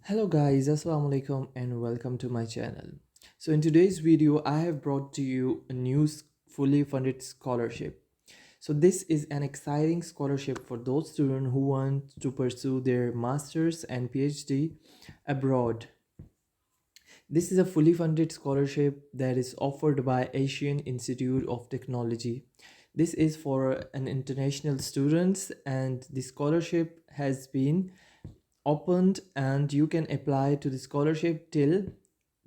Hello guys, assalamu alaikum and welcome to my channel. So in today's video I have brought to you a new fully funded scholarship. So this is an exciting scholarship for those students who want to pursue their masters and PhD abroad. This is a fully funded scholarship that is offered by Asian Institute of Technology. This is for an international students and the scholarship has been opened and you can apply to the scholarship till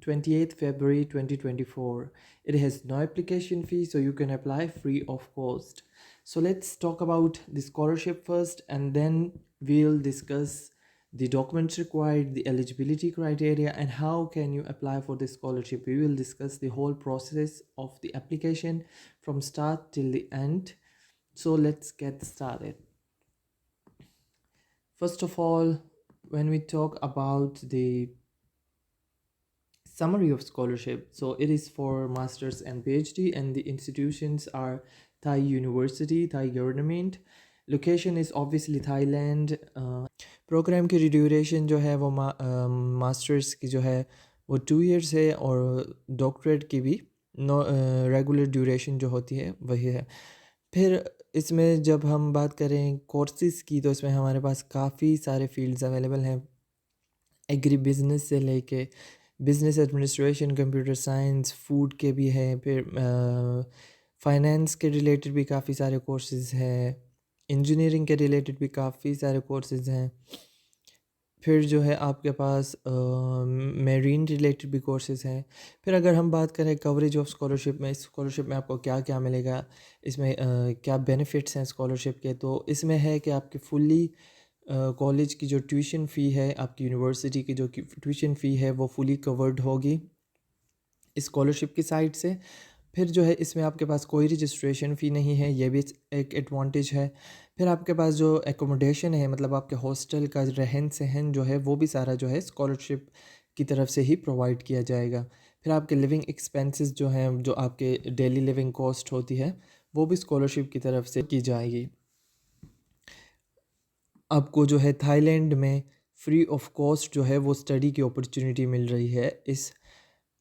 28th February 2024. It has no application fee, so you can apply free of cost. So let's talk about the scholarship first and then we'll discuss the documents required, the eligibility criteria, and how can you apply for the scholarship. We will discuss the whole process of the application from start till the end. So let's get started. First of all, when we talk about the summary of scholarship, so it is for masters and PhD and the institutions are Thai University, Thai government. Location is obviously Thailand. Programme की duration जो है वो masters की जो है वो 2 years है और डॉक्टरेट की भी रेगुलर ड्यूरेशन जो होती है वही है। फिर इसमें जब हम बात करें कोर्सेज़ की तो इसमें हमारे पास काफ़ी सारे फील्ड्स अवेलेबल हैं। एग्री बिजनेस से लेके business administration, computer science, food के भी हैं, फिर फाइनेंस के रिलेटेड भी काफ़ी सारे कोर्सेज़ हैं, इंजीनियरिंग के रिलेटेड भी काफ़ी सारे कोर्सेज़ हैं। फिर जो है आपके पास मेरीन रिलेटेड भी कोर्सेज़ हैं। फिर अगर हम बात करें कवरेज ऑफ स्कॉलरशिप में, इस स्कॉलरशिप में आपको क्या क्या मिलेगा, इसमें क्या बेनिफिट्स हैं स्कॉलरशिप के, तो इसमें है कि आपकी फुल्ली कॉलेज की जो ट्यूशन फ़ी है, आपकी यूनिवर्सिटी की जो ट्यूशन फ़ी है वो फुली कवर्ड होगी स्कॉलरशिप की साइड से। फिर जो है इसमें आपके पास कोई रजिस्ट्रेशन फ़ी नहीं है, ये भी एक एडवांटेज है। फिर आपके पास जो एकोमोडेशन है, मतलब आपके हॉस्टल का रहन सहन जो है वो भी सारा जो है स्कॉलरशिप की तरफ से ही प्रोवाइड किया जाएगा। फिर आपके लिविंग एक्सपेंसेस जो हैं, जो आपके डेली लिविंग कॉस्ट होती है वो भी स्कॉलरशिप की तरफ से की जाएगी। आपको जो है थाईलैंड में फ्री ऑफ कॉस्ट जो है वो स्टडी की अपॉर्चुनिटी मिल रही है इस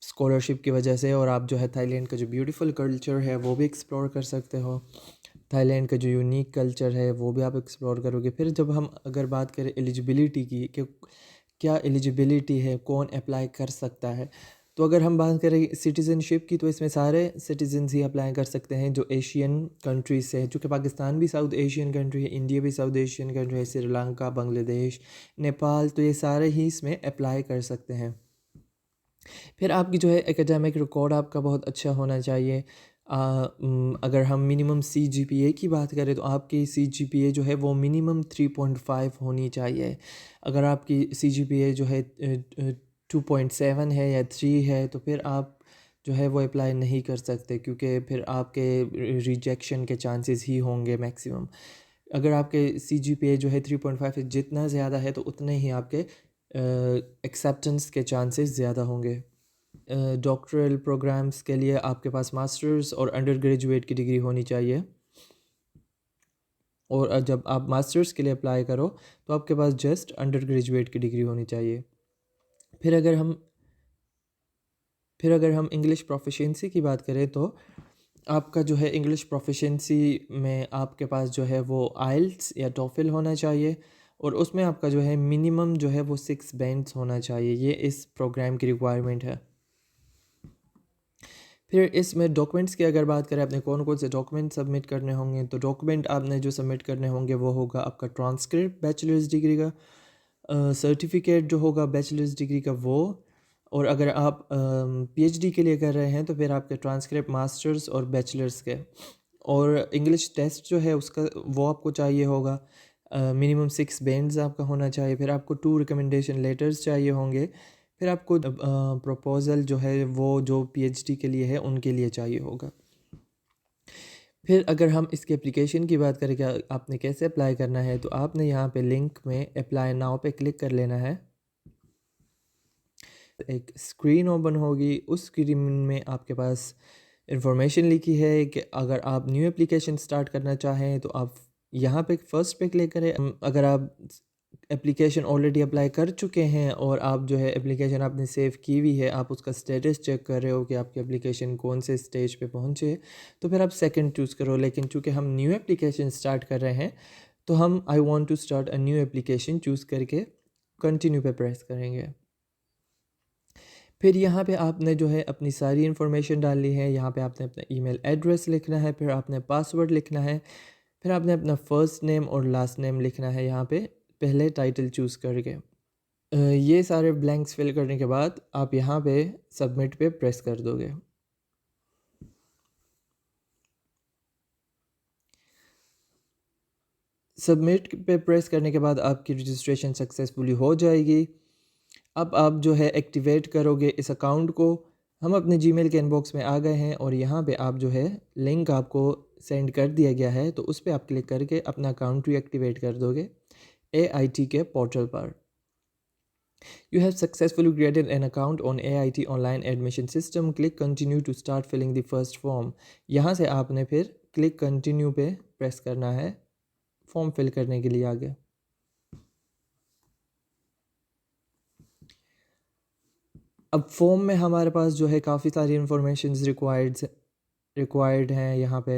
स्कॉलरशिप की वजह से, और आप जो है थाईलैंड का जो ब्यूटीफुल कल्चर है वो भी एक्सप्लोर कर सकते हो। थाईलैंड का जो यूनिक कल्चर है वो भी आप एक्सप्लोर करोगे। फिर जब हम अगर बात करें एलिजिबिलिटी की कि क्या एलिजिबिलिटी है, कौन अप्लाई कर सकता है, तो अगर हम बात करें सिटीज़नशिप की तो इसमें सारे सिटीजन्स ही अप्लाई कर सकते हैं जो एशियन कंट्रीज से है। चूँकि पाकिस्तान भी साउथ एशियन कंट्री है, इंडिया भी साउथ एशियन कंट्री है, श्रीलंका, बांग्लादेश, नेपाल, तो ये सारे ही इसमें अप्लाई कर सकते हैं। फिर आपकी जो है एकेडमिक रिकॉर्ड आपका बहुत अच्छा होना चाहिए। अगर हम मिनिमम CGPA की बात करें तो आपकी CGPA जो है वो मिनिमम 3.5 होनी चाहिए। अगर आपकी CGPA जो है 2.7 है या 3 है तो फिर आप जो है वो अप्लाई नहीं कर सकते, क्योंकि फिर आपके रिजेक्शन के चांसेस ही होंगे मैक्सिमम। अगर आपके CGPA जो है 3.5 है, जितना ज़्यादा है तो उतने ही आपके एक्सेप्टेंस के चांसेस ज़्यादा होंगे। डॉक्टरल प्रोग्राम्स के लिए आपके पास मास्टर्स और अंडर ग्रेजुएट की डिग्री होनी चाहिए, और जब आप मास्टर्स के लिए अप्लाई करो तो आपके पास जस्ट अंडर ग्रेजुएट की डिग्री होनी चाहिए। फिर अगर हम इंग्लिश प्रोफिशिएंसी की बात करें तो आपका जो है इंग्लिश प्रोफिशिएंसी में आपके पास जो है वो आइल्स या टोफिल होना चाहिए, और उसमें आपका जो है मिनिमम जो है वो 6 बैंड्स होना चाहिए। ये इस प्रोग्राम की रिक्वायरमेंट है। फिर इसमें डॉक्यूमेंट्स की अगर बात करें, आपने कौन कौन से डॉक्यूमेंट सबमिट करने होंगे, तो डॉक्यूमेंट आपने जो सबमिट करने होंगे वो होगा आपका ट्रांसक्रिप्ट बैचलर्स डिग्री का, सर्टिफिकेट जो होगा बैचलर्स डिग्री का वो, और अगर आप PhD के लिए कर रहे हैं तो फिर आपके ट्रांसक्रिप्ट मास्टर्स और बैचलर्स के, और इंग्लिश टेस्ट जो है उसका वो आपको चाहिए होगा। मिनिमम 6 बैंड्स आपका होना चाहिए। फिर आपको 2 रिकमेंडेशन लेटर्स चाहिए होंगे। फिर आपको प्रपोज़ल जो है वो जो PhD के लिए है उनके लिए चाहिए होगा। फिर अगर हम इसके एप्लीकेशन की बात करें कि आपने कैसे अप्लाई करना है, तो आपने यहाँ पे लिंक में अप्लाई नाउ पे क्लिक कर लेना है। एक स्क्रीन ओपन होगी, उस स्क्रीन में आपके पास इंफॉर्मेशन लिखी है कि अगर आप न्यू एप्लीकेशन स्टार्ट करना चाहें तो आप यहाँ पे फर्स्ट पे क्लिक करें। अगर आप एप्लीकेशन ऑलरेडी अप्लाई कर चुके हैं और आप जो है एप्लीकेशन आपने सेव की हुई है, आप उसका स्टेटस चेक कर रहे हो कि आपकी एप्लीकेशन कौन से स्टेज पे पहुंचे, तो फिर आप सेकंड चूज़ करो। लेकिन चूँकि हम न्यू एप्लीकेशन स्टार्ट कर रहे हैं तो हम I want to start a new application choose करके कंटिन्यू पे प्रेस करेंगे। फिर यहाँ पे आपने जो है अपनी सारी इन्फॉर्मेशन डालनी है। यहाँ पे आपने अपना ईमेल एड्रेस लिखना है, फिर आपने पासवर्ड लिखना है, फिर आपने अपना फ़र्स्ट नेम और लास्ट नेम लिखना है यहाँ पे पहले टाइटल चूज़ करके। ये सारे ब्लैंक्स फिल करने के बाद आप यहाँ पे सबमिट पे प्रेस कर दोगे। सबमिट पे प्रेस करने के बाद आपकी रजिस्ट्रेशन सक्सेसफुली हो जाएगी। अब आप जो है एक्टिवेट करोगे इस अकाउंट को। हम अपने जीमेल के इनबॉक्स में आ गए हैं और यहाँ पे आप जो है लिंक आपको सेंड कर दिया गया है, तो उस पर आप क्लिक करके अपना अकाउंट रीएक्टिवेट कर दोगे AIT के पोर्टल पर। You have successfully created an account on AIT online admission system. Click continue to start filling the first form. यहाँ से आपने फिर क्लिक कंटिन्यू पे प्रेस करना है फॉर्म फिल करने के लिए आगे। अब फॉर्म में हमारे पास जो है काफ़ी सारी इंफॉर्मेशन रिक्वायर्ड हैं। यहाँ पे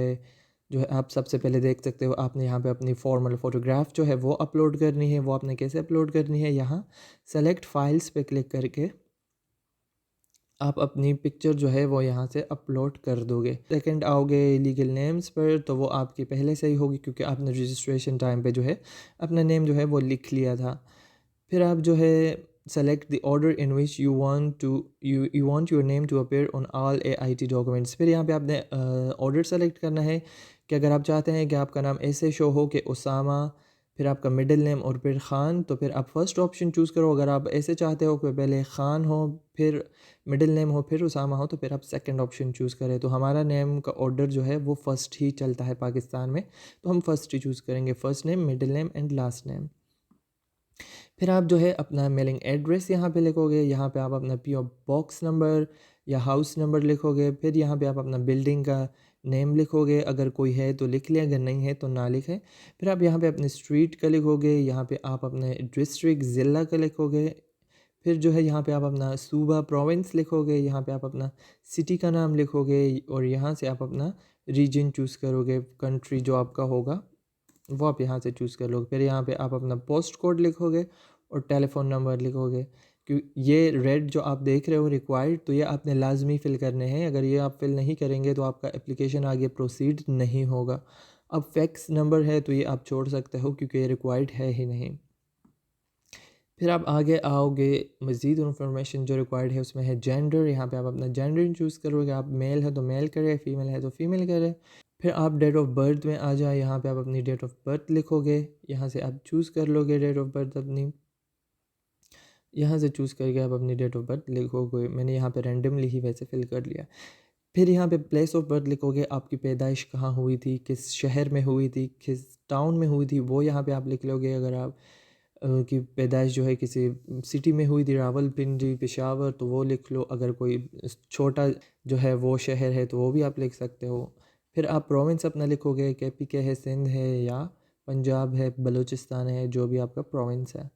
जो है आप सबसे पहले देख सकते हो, आपने यहाँ पे अपनी फॉर्मल फ़ोटोग्राफ जो है वो अपलोड करनी है। वो आपने कैसे अपलोड करनी है, यहाँ सेलेक्ट फाइल्स पे क्लिक करके आप अपनी पिक्चर जो है वो यहाँ से अपलोड कर दोगे। सेकंड आओगे लीगल नेम्स पर, तो वो आपकी पहले से ही होगी क्योंकि आपने रजिस्ट्रेशन टाइम पे जो है अपना नेम जो है वो लिख लिया था। फिर आप जो है select the order in which you want your name to appear on all AIT documents. फिर यहाँ पे आपने ऑर्डर सेलेक्ट करना है कि अगर आप चाहते हैं कि आपका नाम ऐसे शो हो कि उसामा, फिर आपका मिडिल नेम और फिर ख़ान, तो फिर आप फर्स्ट ऑप्शन चूज़ करो। अगर आप ऐसे चाहते हो कि पहले ख़ान हो फिर मिडिल नेम हो फिर उसामा हो, तो फिर आप सेकंड ऑप्शन चूज़ करें। तो हमारा नेम का ऑर्डर जो है वो फ़र्स्ट ही चलता है पाकिस्तान में, तो हम फ़र्स्ट ही चूज़ करेंगे, first name, middle name and last name. फिर आप जो है अपना मेलिंग एड्रेस यहाँ पे लिखोगे। यहाँ पे आप अपना PO बॉक्स नंबर या हाउस नंबर लिखोगे। फिर यहाँ पे आप अपना बिल्डिंग का नेम लिखोगे, अगर कोई है तो लिख लें, अगर नहीं है तो ना लिखें। फिर आप यहाँ पे अपने स्ट्रीट का लिखोगे। यहाँ पे आप अपने डिस्ट्रिक्ट ज़िला का लिखोगे। फिर जो है यहाँ पे आप अपना सूबा प्रोविंस लिखोगे। यहाँ पे आप अपना सिटी का नाम लिखोगे और यहाँ से आप अपना रीजन चूज़ करोगे, कंट्री जो आपका होगा वो आप यहाँ से चूज़ कर लोगे। फिर यहाँ पे आप अपना पोस्ट कोड लिखोगे और टेलीफ़ोन नंबर लिखोगे। क्यों ये रेड जो आप देख रहे हो रिक्वायर्ड, तो ये आपने लाजमी फ़िल करने हैं। अगर ये आप फ़िल नहीं करेंगे तो आपका एप्लीकेशन आगे प्रोसीड नहीं होगा। अब फैक्स नंबर है तो ये आप छोड़ सकते हो क्योंकि ये रिक्वायर्ड है ही नहीं। फिर आप आगे आओगे, मज़ीद इन्फॉर्मेशन जो रिक्वायर्ड है उसमें है जेंडर। यहाँ पे आप अपना जेंडर चूज़ करोगे। आप मेल है तो मेल करें, फीमेल है तो फीमेल करें। फिर आप डेट ऑफ बर्थ में आ जाए। यहाँ पे आप अपनी डेट ऑफ बर्थ लिखोगे। यहाँ से आप चूज़ कर लोगे डेट ऑफ बर्थ अपनी। यहाँ से चूज़ करके आप अपनी डेट ऑफ बर्थ लिखोगे। मैंने यहाँ पे रैंडमली ही वैसे फिल कर लिया। फिर यहाँ पे प्लेस ऑफ बर्थ लिखोगे, आपकी पैदाइश कहाँ हुई थी, किस शहर में हुई थी, किस टाउन में हुई थी, वो यहाँ पे आप लिख लोगे। अगर आप की पैदाइश जो है किसी सिटी में हुई थी, रावलपिंडी, पेशावर, तो वो लिख लो। अगर कोई छोटा जो है वो शहर है तो वो भी आप लिख सकते हो। फिर आप प्रोविंस अपना लिखोगे, KPK है, सिंध है या पंजाब है, बलूचिस्तान है, जो भी आपका प्रोविंस है।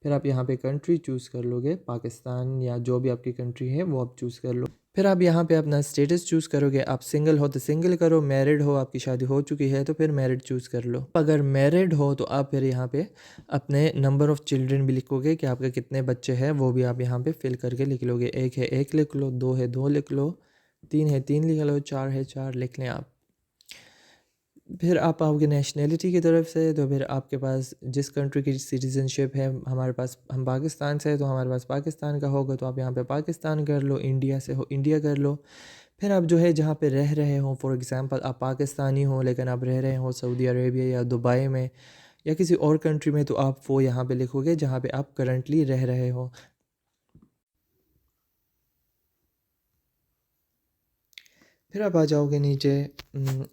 फिर आप यहाँ पे कंट्री चूज़ कर लोगे, पाकिस्तान या जो भी आपकी कंट्री है वो आप चूज़ कर लो। फिर आप यहाँ पे अपना स्टेटस चूज़ करोगे। आप सिंगल हो तो सिंगल करो, मैरिड हो, आपकी शादी हो चुकी है तो फिर मैरिड चूज़ कर लो। अगर मैरिड हो तो आप फिर यहाँ पे अपने नंबर ऑफ़ चिल्ड्रन भी लिखोगे कि आपके कितने बच्चे हैं, वो भी आप यहाँ पे फिल करके लिख लोगे। एक है एक लिख लो, दो है दो लिख लो, तीन है तीन लिख लो, चार है चार लिख लें आप। फिर आप आओगे नेशनलिटी की तरफ से, तो फिर आपके पास जिस कंट्री की सिटीज़नशिप है, हमारे पास हम पाकिस्तान से है तो हमारे पास पाकिस्तान का होगा, तो आप यहाँ पे पाकिस्तान कर लो। इंडिया से हो इंडिया कर लो। फिर आप जो है जहाँ पे रह रहे हो, फॉर एग्ज़ाम्पल आप पाकिस्तानी हो लेकिन आप रह रहे हो सऊदी अरेबिया या दुबई में या किसी और कंट्री में, तो आप वो यहाँ पे लिखोगे जहाँ पे आप करंटली रह रहे हो। फिर आप आ जाओगे नीचे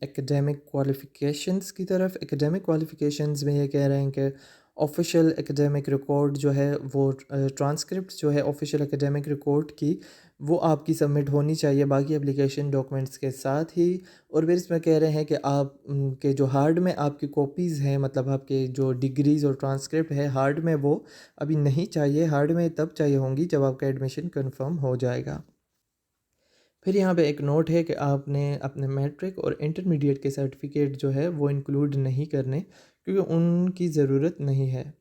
एकेडमिक क्वालिफ़िकेशंस की तरफ। एकेडमिक क्वालिफ़िकेशंस में ये कह रहे हैं कि ऑफिशियल एकेडमिक रिकॉर्ड जो है वो ट्रांसक्रिप्ट जो है ऑफिशियल एकेडमिक रिकॉर्ड की वो आपकी सबमिट होनी चाहिए बाकी एप्लीकेशन डॉक्यूमेंट्स के साथ ही। और फिर इसमें कह रहे हैं कि आप के जो हार्ड में आपकी कॉपीज़ हैं, मतलब आपके जो डिग्रीज़ और ट्रांसक्रिप्ट है हार्ड में, वो अभी नहीं चाहिए। हार्ड में तब चाहिए होंगी जब आपका एडमिशन कंफर्म हो जाएगा। फिर यहाँ पे एक नोट है कि आपने अपने मैट्रिक और इंटरमीडिएट के सर्टिफिकेट जो है वो इंक्लूड नहीं करने, क्योंकि उनकी ज़रूरत नहीं है।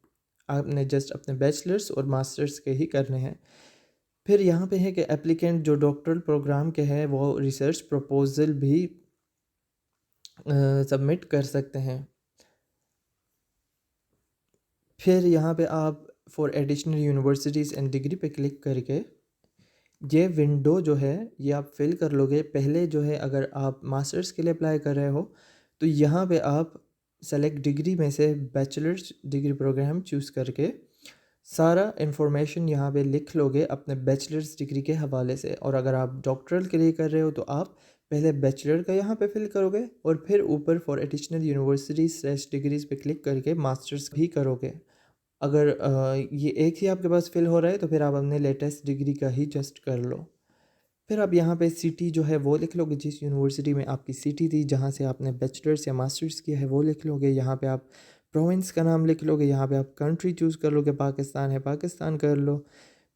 आपने जस्ट अपने बैचलर्स और मास्टर्स के ही करने हैं। फिर यहाँ पे है कि एप्लीकेंट जो डॉक्टरल प्रोग्राम के हैं वो रिसर्च प्रपोजल भी सबमिट कर सकते हैं। फिर यहाँ पे आप for additional universities and degree पे क्लिक करके ये विंडो जो है ये आप फिल कर लोगे। पहले जो है अगर आप मास्टर्स के लिए अप्लाई कर रहे हो तो यहाँ पे आप सेलेक्ट डिग्री में से बैचलर्स डिग्री प्रोग्राम चूज़ करके सारा इन्फॉर्मेशन यहाँ पे लिख लोगे अपने बैचलर्स डिग्री के हवाले से। और अगर आप डॉक्टरल के लिए कर रहे हो तो आप पहले बैचलर का यहाँ पे फिल करोगे और फिर ऊपर फॉर एडिशनल यूनिवर्सिटीज डिग्रीज पे क्लिक करके मास्टर्स भी करोगे। अगर ये एक ही आपके पास फिल हो रहा है तो फिर आप अपने लेटेस्ट डिग्री का ही जस्ट कर लो। फिर आप यहाँ पे सिटी जो है वो लिख लोगे, जिस यूनिवर्सिटी में आपकी सिटी थी जहाँ से आपने बैचलर्स या मास्टर्स किया है वो लिख लोगे। यहाँ पे आप प्रोविंस का नाम लिख लोगे। यहाँ पे आप कंट्री चूज़ कर लोगे, पाकिस्तान है पाकिस्तान कर लो।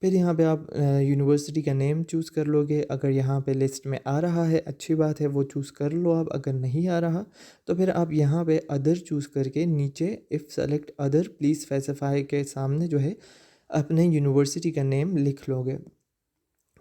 फिर यहाँ पे आप यूनिवर्सिटी का नेम चूज़ कर लोगे। अगर यहाँ पे लिस्ट में आ रहा है अच्छी बात है, वो चूज़ कर लो आप। अगर नहीं आ रहा तो फिर आप यहाँ पे अदर चूज़ करके नीचे if select other please specify के सामने जो है अपने यूनिवर्सिटी का नेम लिख लोगे।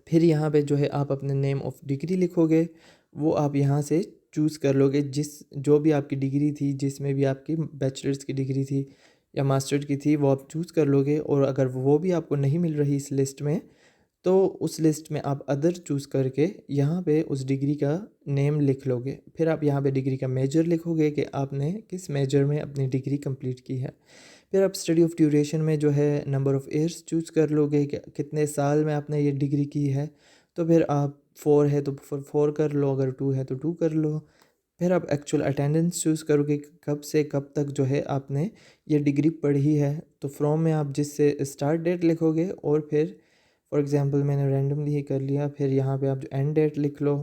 फिर यहाँ पे जो है आप अपने नेम ऑफ़ डिग्री लिखोगे, वो आप यहाँ से चूज़ कर लोगे। जो भी आपकी डिग्री थी, जिसमें भी आपकी बैचलर्स की डिग्री थी या मास्टर्स की थी, वो आप चूज़ कर लोगे। और अगर वो भी आपको नहीं मिल रही इस लिस्ट में तो उस लिस्ट में आप अदर चूज़ करके यहाँ पे उस डिग्री का नेम लिख लोगे। फिर आप यहाँ पे डिग्री का मेजर लिखोगे कि आपने किस मेजर में अपनी डिग्री कंप्लीट की है। फिर आप स्टडी ऑफ ड्यूरेशन में जो है नंबर ऑफ़ ईयर्स चूज़ कर लोगे कि कितने साल में आपने ये डिग्री की है। तो फिर आप 4 है तो 4 कर लो, अगर 2 है तो 2 कर लो। फिर आप एक्चुअल अटेंडेंस चूज़ करोगे कि कब से कब तक जो है आपने ये डिग्री पढ़ी है। तो फ्रॉम में आप जिससे स्टार्ट डेट लिखोगे और फिर फॉर एग्ज़ाम्पल मैंने रैंडमली ही कर लिया। फिर यहाँ पे आप जो एंड डेट लिख लो।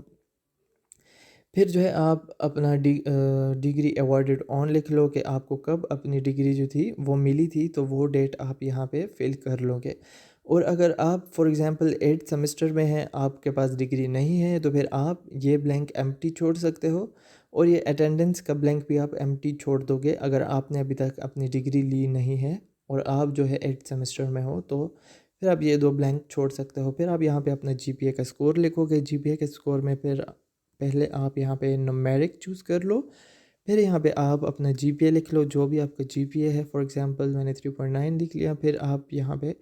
फिर जो है आप अपना डिग्री अवॉर्डेड ऑन लिख लो कि आपको कब अपनी डिग्री जो थी वो मिली थी, तो वो डेट आप यहाँ पे फिल कर लोगे। और अगर आप फॉर एग्ज़ाम्पल 8th सेमेस्टर में हैं, आपके पास डिग्री नहीं है, तो फिर आप ये ब्लैंक एम्प्टी छोड़ सकते हो। और ये अटेंडेंस का ब्लैंक भी आप एम्प्टी छोड़ दोगे अगर आपने अभी तक अपनी डिग्री ली नहीं है और आप जो है 8th सेमेस्टर में हो, तो फिर आप ये 2 ब्लैंक छोड़ सकते हो। फिर आप यहाँ पे अपना जीपीए का स्कोर लिखोगे। जीपीए के स्कोर में फिर पहले आप यहाँ पे न्यूमेरिक चूज़ कर लो। फिर यहाँ पे आप अपना जीपीए लिख लो, जो भी आपका जीपीए है। फॉर एग्जांपल मैंने 3.9 लिख लिया। फिर आप यहाँ पे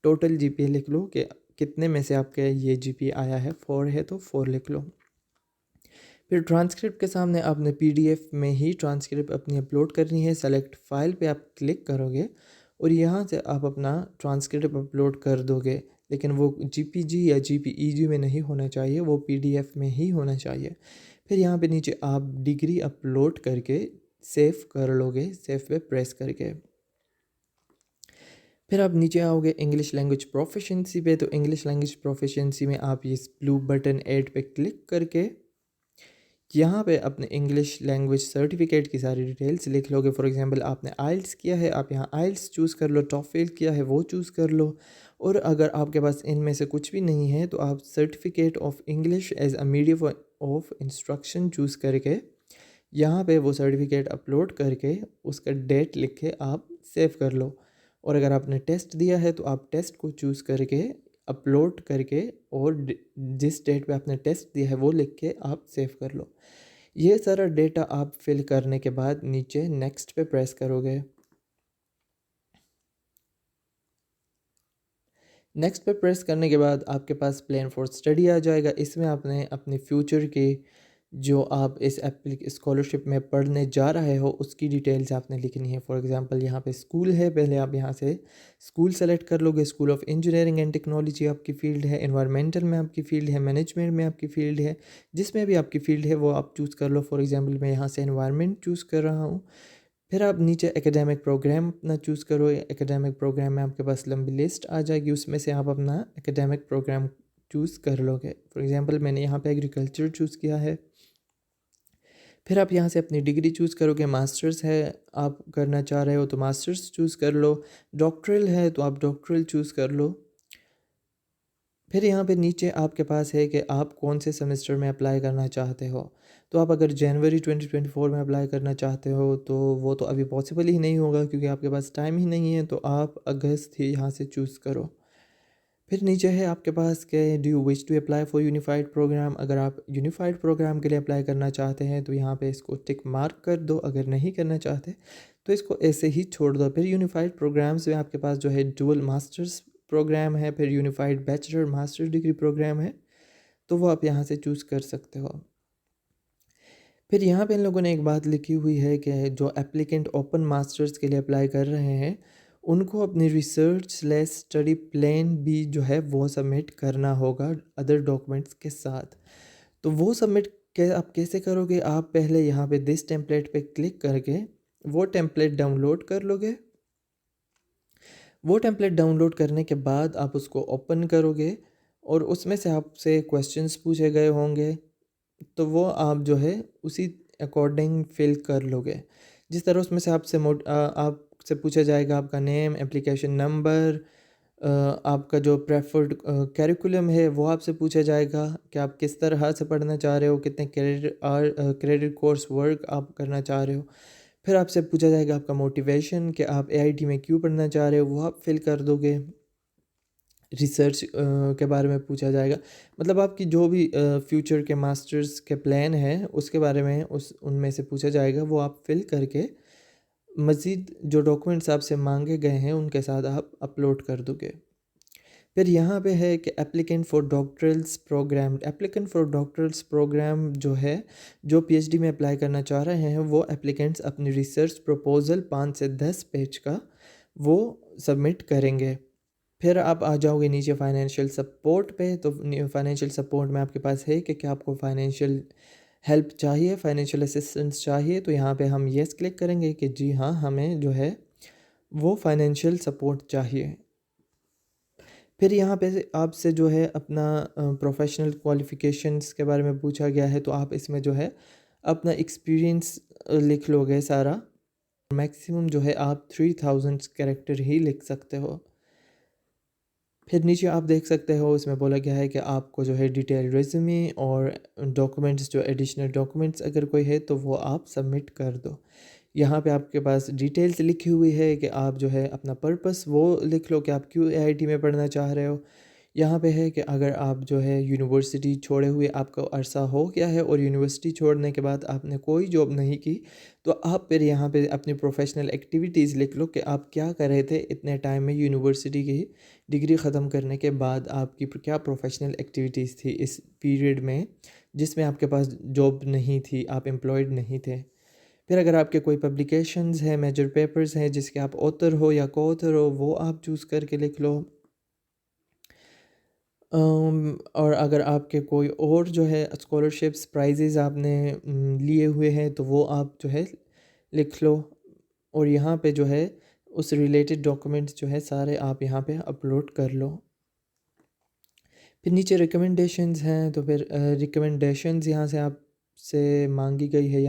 टोटल जीपीए लिख लो कि कितने में से आपका ये जीपीए आया है। 4 है तो 4 लिख लो। फिर ट्रांसक्रिप्ट के सामने आपने पीडीएफ में ही ट्रांसक्रिप्ट अपनी अपलोड करनी है। सेलेक्ट फाइल पे आप क्लिक करोगे और यहाँ से आप अपना ट्रांसक्रिप्ट अपलोड कर दोगे। लेकिन वो जीपीजी या जीपीईजी में नहीं होना चाहिए, वो पीडीएफ में ही होना चाहिए। फिर यहाँ पे नीचे आप डिग्री अपलोड करके सेव कर लोगे, सेव पे प्रेस करके। फिर आप नीचे आओगे इंग्लिश लैंग्वेज प्रोफिशिएंसी पे। तो इंग्लिश लैंग्वेज प्रोफिशिएंसी में आप ये ब्लू बटन ऐड पे क्लिक करके यहाँ पे अपने इंग्लिश लैंग्वेज सर्टिफिकेट की सारी डिटेल्स लिख लोगे। फॉर एग्जांपल आपने आइल्स किया है, आप यहाँ आइल्स चूज़ कर लो। टॉफिल किया है वो चूज़ कर लो। और अगर आपके पास इनमें से कुछ भी नहीं है तो आप certificate of English as a medium of instruction choose करके यहाँ पे वो सर्टिफिकेट अपलोड करके उसका डेट लिख के आप सेव कर लो। और अगर आपने टेस्ट दिया है तो आप टेस्ट को चूज़ करके अपलोड करके और जिस डेट पे आपने टेस्ट दिया है वो लिख के आप सेव कर लो। ये सारा डेटा आप फिल करने के बाद नीचे नेक्स्ट पे प्रेस करोगे। नेक्स्ट पे प्रेस करने के बाद आपके पास प्लान फॉर स्टडी आ जाएगा। इसमें आपने अपने फ्यूचर के जो आप इस स्कॉलरशिप में पढ़ने जा रहे हो उसकी डिटेल्स आपने लिखनी है। फॉर एग्जांपल यहाँ पे स्कूल है, पहले आप यहाँ से स्कूल सेलेक्ट कर लोगे। School of engineering and technology आपकी फ़ील्ड है, एनवायरमेंटल में आपकी फ़ील्ड है, मैनेजमेंट में आपकी फ़ील्ड है। जिसमें भी आपकी फ़ील्ड है वो आप चूज़ कर लो। फॉर एग्जांपल मैं यहाँ से एनवायरमेंट चूज़ कर रहा हूँ। फिर आप नीचे एकेडमिक प्रोग्राम अपना चूज़ करो। एकेडमिक प्रोग्राम में आपके पास लंबी लिस्ट आ जाएगी, उसमें से आप अपना एकेडमिक प्रोग्राम चूज़ कर लोगे। फॉर एग्जांपल मैंने यहाँ पे एग्रीकल्चर चूज़ किया है। फिर आप यहाँ से अपनी डिग्री चूज़ करोगे। मास्टर्स है आप करना चाह रहे हो तो मास्टर्स चूज़ कर लो, डॉक्टरल है तो आप डॉक्टरल चूज़ कर लो। फिर यहाँ पे नीचे आपके पास है कि आप कौन से सेमेस्टर में अप्लाई करना चाहते हो। तो आप अगर जनवरी 2024 में अप्लाई करना चाहते हो तो वो तो अभी पॉसिबल ही नहीं होगा क्योंकि आपके पास टाइम ही नहीं है, तो आप अगस्त ही यहाँ से चूज़ करो। फिर नीचे है आपके पास कि do you wish to apply for unified programme. अगर आप यूनिफाइड प्रोग्राम के लिए अप्लाई करना चाहते हैं तो यहाँ पे इसको टिक मार्क कर दो। अगर नहीं करना चाहते तो इसको ऐसे ही छोड़ दो। फिर यूनिफाइड प्रोग्राम्स में आपके पास जो है डुअल मास्टर्स प्रोग्राम है, फिर unified bachelor master degree programme है, तो वो आप यहाँ से चूज़ कर सकते हो। फिर यहाँ पे इन लोगों ने एक बात लिखी हुई है कि जो एप्लीकेंट ओपन मास्टर्स के लिए अप्लाई कर रहे हैं उनको अपनी रिसर्च स्लैश स्टडी प्लान भी जो है वो सबमिट करना होगा अदर डॉक्यूमेंट्स के साथ। तो वो सबमिट आप कैसे करोगे, आप पहले यहाँ पे दिस टेम्पलेट पे क्लिक करके वो टेम्पलेट डाउनलोड कर लोगे। वो टेम्पलेट डाउनलोड करने के बाद आप उसको ओपन करोगे और उसमें से आपसे क्वेश्चंस पूछे गए होंगे, तो वो आप जो है उसी अकॉर्डिंग फिल कर लोगे। जिस तरह उसमें से आपसे पूछा जाएगा आपका नेम, एप्लीकेशन नंबर, आपका जो प्रेफर्ड करिकुलम है वो आपसे पूछा जाएगा कि आप किस तरह से पढ़ना चाह रहे हो, कितने क्रेडिट कोर्स वर्क आप करना चाह रहे हो। फिर आपसे पूछा जाएगा आपका मोटिवेशन कि आप एआईटी में क्यों पढ़ना चाह रहे हो, वो आप फिल कर दोगे। रिसर्च के बारे में पूछा जाएगा, मतलब आपकी जो भी फ्यूचर के मास्टर्स के प्लान है उसके बारे में उनमें से पूछा जाएगा, वो आप फिल करके मज़ीद जो डॉक्यूमेंट्स आपसे मांगे गए हैं उनके साथ आप अपलोड कर दोगे। फिर यहाँ पे है कि applicant for doctorals program. Applicant for doctorals program जो है, जो पीएचडी में अप्लाई करना चाह रहे हैं वो एप्लीकेंट्स अपनी रिसर्च प्रपोजल 5 से 10 पेज का वो सबमिट करेंगे। फिर आप आ जाओगे नीचे फाइनेंशियल सपोर्ट पे। तो फाइनेंशियल सपोर्ट में आपके पास है कि क्या आपको फाइनेंशियल हेल्प चाहिए, फाइनेंशियल असिस्टेंस चाहिए, तो यहाँ पे हम येस क्लिक करेंगे कि जी हाँ हमें जो है वो फाइनेंशियल सपोर्ट चाहिए। फिर यहाँ पे आपसे जो है अपना प्रोफेशनल क्वालिफ़िकेशंस के बारे में पूछा गया है, तो आप इसमें जो है अपना एक्सपीरियंस लिख लोगे सारा। मैक्सिमम जो है आप 3000 कैरेक्टर ही लिख सकते हो। फिर नीचे आप देख सकते हो इसमें बोला गया है कि आपको जो है डिटेल रिज्यूमे और डॉक्यूमेंट्स जो एडिशनल डॉक्यूमेंट्स अगर कोई है तो वो आप सबमिट कर दो। यहाँ पे आपके पास डिटेल्स लिखी हुई है कि आप जो है अपना पर्पस वो लिख लो कि आप क्यों एआईटी में पढ़ना चाह रहे हो। यहाँ पे है कि अगर आप जो है यूनिवर्सिटी छोड़े हुए आपका अरसा हो गया है और यूनिवर्सिटी छोड़ने के बाद आपने कोई जॉब नहीं की, तो आप फिर यहाँ पे अपनी प्रोफेशनल एक्टिविटीज़ लिख लो कि आप क्या कर रहे थे इतने टाइम में, यूनिवर्सिटी की डिग्री ख़त्म करने के बाद आपकी क्या प्रोफेशनल एक्टिविटीज़ थी इस पीरियड में जिसमें आपके पास जॉब नहीं थी, आप एम्प्लॉयड नहीं थे। फिर अगर आपके कोई पब्लिकेशंस हैं, मेजर पेपर्स हैं जिसके आप ऑथर हो या को ऑथर हो, वो आप चूज़ करके लिख लो। और अगर आपके कोई और जो है स्कॉलरशिप्स प्राइजेज़ आपने लिए हुए हैं तो वो आप जो है लिख लो। और यहाँ पे जो है उस रिलेटेड डॉक्यूमेंट्स जो है सारे आप यहाँ पे अपलोड कर लो। फिर नीचे रिकमेंडेशंस हैं, तो फिर रिकमेंडेशंस यहाँ से आपसे मांगी गई है।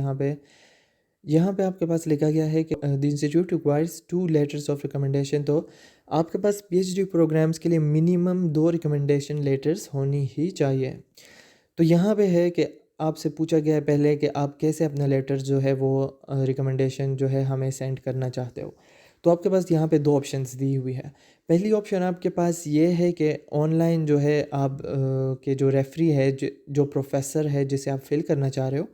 यहाँ पे आपके पास लिखा गया है कि the institute requires 2 letters of recommendation. तो आपके पास पीएचडी प्रोग्राम्स के लिए मिनिमम 2 रिकमेंडेशन लेटर्स होनी ही चाहिए। तो यहाँ पे है कि आपसे पूछा गया है पहले कि आप कैसे अपना लेटर जो है वो रिकमेंडेशन जो है हमें सेंड करना चाहते हो। तो आपके पास यहाँ पे 2 ऑप्शंस दी हुई है। पहली ऑप्शन आपके पास ये है कि ऑनलाइन जो है आप के जो रेफरी है, जो प्रोफेसर है जिसे आप फिल करना चाह रहे हो,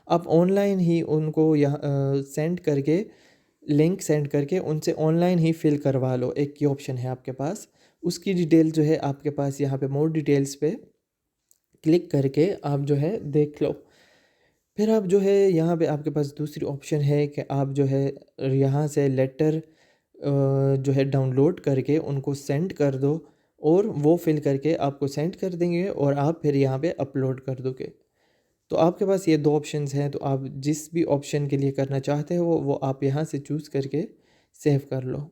आप ऑनलाइन ही उनको यहाँ सेंड करके, लिंक सेंड करके उनसे ऑनलाइन ही फिल करवा लो। एक ये ऑप्शन है आपके पास। उसकी डिटेल जो है आपके पास यहाँ पे मोर डिटेल्स पे क्लिक करके आप जो है देख लो। फिर आप जो है यहाँ पे आपके पास दूसरी ऑप्शन है कि आप जो है यहाँ से लेटर जो है डाउनलोड करके उनको सेंड कर दो और वो फिल करके आपको सेंड कर देंगे और आप फिर यहाँ पे अपलोड कर दोगे। तो आपके पास ये 2 ऑप्शंस हैं, तो आप जिस भी ऑप्शन के लिए करना चाहते हो वो आप यहाँ से चूज़ करके सेव कर लो।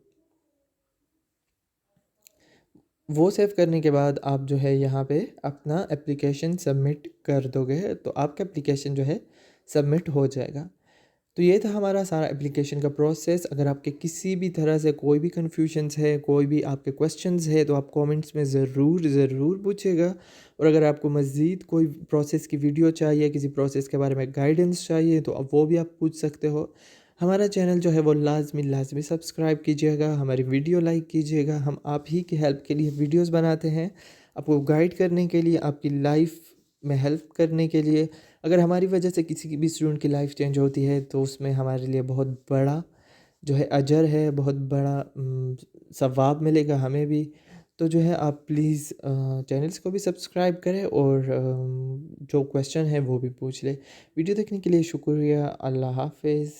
वो सेव करने के बाद आप जो है यहाँ पे अपना एप्लीकेशन सबमिट कर दोगे, तो आपका एप्लीकेशन जो है सबमिट हो जाएगा। तो ये था हमारा सारा एप्लीकेशन का प्रोसेस। अगर आपके किसी भी तरह से कोई भी कन्फ्यूजन्स है, कोई भी आपके क्वेश्चंस है, तो आप कमेंट्स में ज़रूर पूछिएगा। और अगर आपको मज़ीद कोई प्रोसेस की वीडियो चाहिए, किसी प्रोसेस के बारे में गाइडेंस चाहिए, तो अब वो भी आप पूछ सकते हो। हमारा चैनल जो है वो लाजमी सब्सक्राइब कीजिएगा, हमारी वीडियो लाइक कीजिएगा। हम आप ही की हेल्प के लिए वीडियोस बनाते हैं, आपको गाइड करने के लिए, आपकी लाइफ में हेल्प करने के लिए। अगर हमारी वजह से किसी की भी स्टूडेंट की लाइफ चेंज होती है, तो उसमें हमारे लिए बहुत बड़ा जो है अजर है, बहुत बड़ा सवाब मिलेगा हमें भी। तो जो है आप प्लीज़ चैनल्स को भी सब्सक्राइब करें और जो क्वेश्चन है वो भी पूछ लें। वीडियो देखने के लिए शुक्रिया। अल्लाह हाफ़िज़।